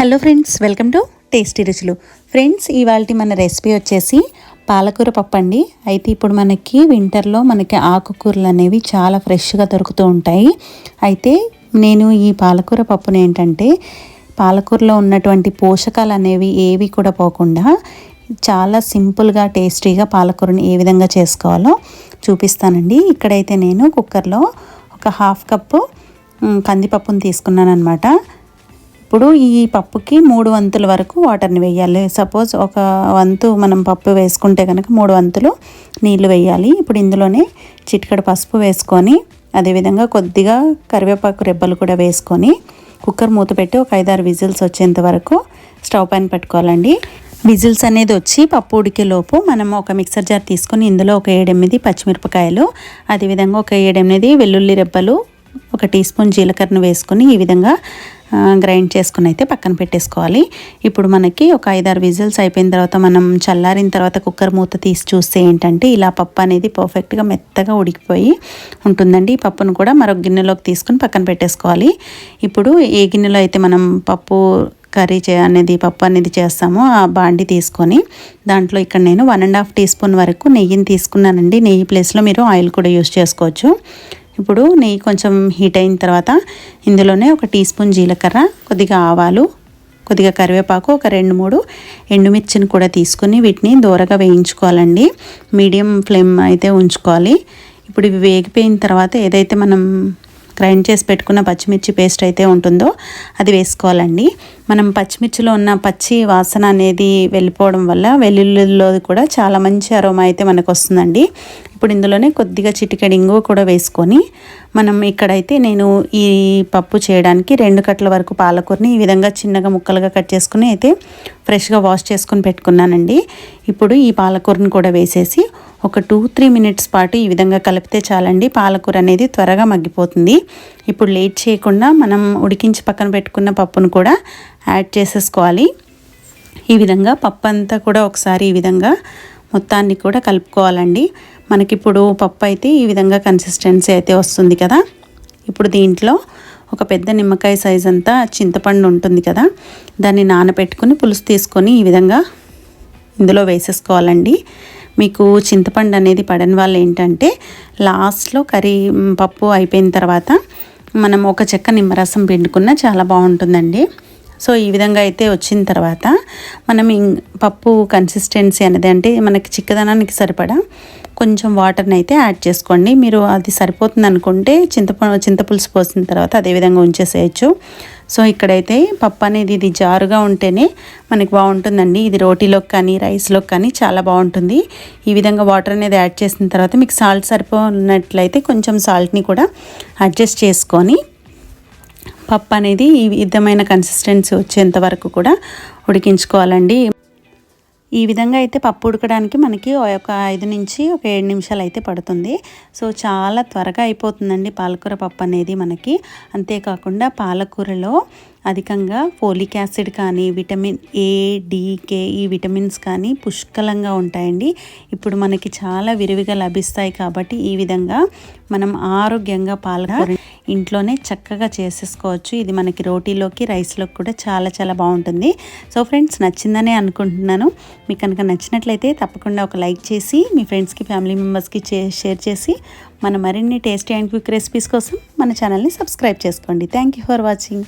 Hello friends, welcome to tasty రుచులు. Friends, ఇవాళ మన రెసిపీ వచ్చేసి పాలకూర పప్పు అండి. అయితే ఇప్పుడు మనకి వింటర్లో మనకి ఆకుకూరలు అనేవి చాలా ఫ్రెష్గా దొరుకుతూ ఉంటాయి. అయితే నేను ఈ పాలకూర పప్పుని ఏంటంటే పాలకూరలో ఉన్నటువంటి పోషకాలు అనేవి ఏవి కూడా పోకుండా చాలా సింపుల్గా టేస్టీగా పాలకూరని ఏ విధంగా చేసుకోవాలో చూపిస్తానండి. ఇక్కడైతే నేను కుక్కర్లో ఒక హాఫ్ కప్పు కందిపప్పును తీసుకున్నాను అనమాట. ఇప్పుడు ఈ పప్పుకి 3 వంతుల వరకు వాటర్ని వేయాలి. సపోజ్ ఒక వంతు మనం పప్పు వేసుకుంటే కనుక 3 వంతులు నీళ్లు వేయాలి. ఇప్పుడు ఇందులోనే చిటికెడు పసుపు వేసుకొని అదేవిధంగా కొద్దిగా కరివేపాకు రెబ్బలు కూడా వేసుకొని కుక్కర్ మూత పెట్టి ఒక 5-6 విజిల్స్ వచ్చేంత వరకు స్టవ్ పైన పెట్టుకోవాలండి. విజిల్స్ అనేది వచ్చి పప్పు ఉడికేలోపు మనం ఒక మిక్సర్ జార్ తీసుకొని ఇందులో ఒక 7-8 పచ్చిమిరపకాయలు, అదేవిధంగా ఒక 7-8 వెల్లుల్లి రెబ్బలు, ఒక టీ స్పూన్ జీలకర్రను వేసుకొని ఈ విధంగా గ్రైండ్ చేసుకుని అయితే పక్కన పెట్టేసుకోవాలి. ఇప్పుడు మనకి ఒక 5-6 విజిల్స్ అయిపోయిన తర్వాత మనం చల్లారిన తర్వాత కుక్కర్ మూత తీసి చూస్తే ఏంటంటే ఇలా పప్పు అనేది పర్ఫెక్ట్గా మెత్తగా ఉడికిపోయి ఉంటుందండి. ఈ పప్పును కూడా మరొక గిన్నెలోకి తీసుకుని పక్కన పెట్టేసుకోవాలి. ఇప్పుడు ఏ గిన్నెలో అయితే మనం పప్పు అనేది చేస్తామో ఆ బాండి తీసుకొని దాంట్లో ఇక్కడ నేను 1.5 టీ స్పూన్ వరకు నెయ్యిని తీసుకున్నానండి. నెయ్యి ప్లేస్లో మీరు ఆయిల్ కూడా యూస్ చేసుకోవచ్చు. ఇప్పుడు నెయ్యి కొంచెం హీట్ అయిన తర్వాత ఇందులోనే ఒక టీ స్పూన్ జీలకర్ర, కొద్దిగా ఆవాలు, కొద్దిగా కరివేపాకు, ఒక 2-3 ఎండుమిర్చిని కూడా తీసుకుని వీటిని దూరగా వేయించుకోవాలండి. మీడియం ఫ్లేమ్ అయితే ఉంచుకోవాలి. ఇప్పుడు ఇవి వేగిపోయిన తర్వాత ఏదైతే మనం గ్రైండ్ చేసి పెట్టుకున్న పచ్చిమిర్చి పేస్ట్ అయితే ఉంటుందో అది వేసుకోవాలండి. మనం పచ్చిమిర్చిలో ఉన్న పచ్చి వాసన అనేది వెళ్ళిపోవడం వల్ల వెల్లుల్లిలో కూడా చాలా మంచి అరోమా అయితే మనకు వస్తుందండి. ఇప్పుడు ఇందులోనే కొద్దిగా చిటికెడు ఇంగువ కూడా వేసుకొని మనం ఇక్కడైతే నేను ఈ పప్పు చేయడానికి 2 కట్టల వరకు పాలకూరని ఈ విధంగా చిన్నగా ముక్కలుగా కట్ చేసుకుని అయితే ఫ్రెష్గా వాష్ చేసుకుని పెట్టుకున్నానండి. ఇప్పుడు ఈ పాలకూరని కూడా వేసేసి ఒక 2-3 మినిట్స్ పాటు ఈ విధంగా కలిపితే చాలండి. పాలకూర అనేది త్వరగా మగ్గిపోతుంది. ఇప్పుడు లేట్ చేయకుండా మనం ఉడికించి పక్కన పెట్టుకున్న పప్పును కూడా యాడ్ చేసేసుకోవాలి. ఈ విధంగా పప్పు అంతా కూడా ఒకసారి ఈ విధంగా మొత్తాన్ని కూడా కలుపుకోవాలండి. మనకిప్పుడు పప్పు అయితే ఈ విధంగా కన్సిస్టెన్సీ అయితే వస్తుంది కదా. ఇప్పుడు దీంట్లో ఒక పెద్ద నిమ్మకాయ సైజ్ అంతా చింతపండు ఉంటుంది కదా, దాన్ని నానబెట్టుకుని పులుసు తీసుకొని ఈ విధంగా ఇందులో వేసేసుకోవాలండి. మీకు చింతపండు అనేది పడని వాళ్ళు ఏంటంటే లాస్ట్లో పప్పు అయిపోయిన తర్వాత మనం ఒక చెక్క నిమ్మరసం పిండుకున్నా చాలా బాగుంటుందండి. సో ఈ విధంగా అయితే వచ్చిన తర్వాత మనం పప్పు కన్సిస్టెన్సీ అనేది అంటే మనకి చిక్కదనానికి సరిపడా కొంచెం వాటర్ని అయితే యాడ్ చేసుకోండి. మీరు అది సరిపోతుంది అనుకుంటే చింతపులుసు పోసిన తర్వాత అదేవిధంగా ఉంచేసేయచ్చు. సో ఇక్కడైతే పప్పు అనేది ఇది జారుగా ఉంటేనే మనకి బాగుంటుందండి. ఇది రోటీలోకి కానీ రైస్లోకి కానీ చాలా బాగుంటుంది. ఈ విధంగా వాటర్ అనేది యాడ్ చేసిన తర్వాత మీకు సాల్ట్ సరిపోనట్లయితే కొంచెం సాల్ట్ని కూడా అడ్జస్ట్ చేసుకొని పప్పు అనేది ఈ విధమైన కన్సిస్టెన్సీ వచ్చేంత వరకు కూడా ఉడికించుకోవాలండి. ఈ విధంగా అయితే పప్పు ఉడకడానికి మనకి ఒక 5 నుంచి ఒక 7 నిమిషాలు అయితే పడుతుంది. సో చాలా త్వరగా అయిపోతుందండి పాలకూర పప్పు అనేది మనకి. అంతేకాకుండా పాలకూరలో అధికంగా ఫోలిక్ యాసిడ్ కానీ విటమిన్ A, D, K ఈ విటమిన్స్ కానీ పుష్కలంగా ఉంటాయండి. ఇప్పుడు మనకి చాలా విరివిగా లభిస్తాయి కాబట్టి ఈ విధంగా మనం ఆరోగ్యంగా పాలకూర ఇంట్లోనే చక్కగా చేసేసుకోవచ్చు. ఇది మనకి రోటీలోకి రైస్లోకి కూడా చాలా చాలా బాగుంటుంది. సో ఫ్రెండ్స్, నచ్చిందనే అనుకుంటున్నాను. మీకు కనుక నచ్చినట్లయితే తప్పకుండా ఒక లైక్ చేసి మీ ఫ్రెండ్స్కి, ఫ్యామిలీ మెంబర్స్కి షేర్ చేసి మన మరిన్ని టేస్టీ అండ్ క్విక్ రెసిపీస్ కోసం మన ఛానల్ని సబ్స్క్రైబ్ చేసుకోండి. Thank you for watching.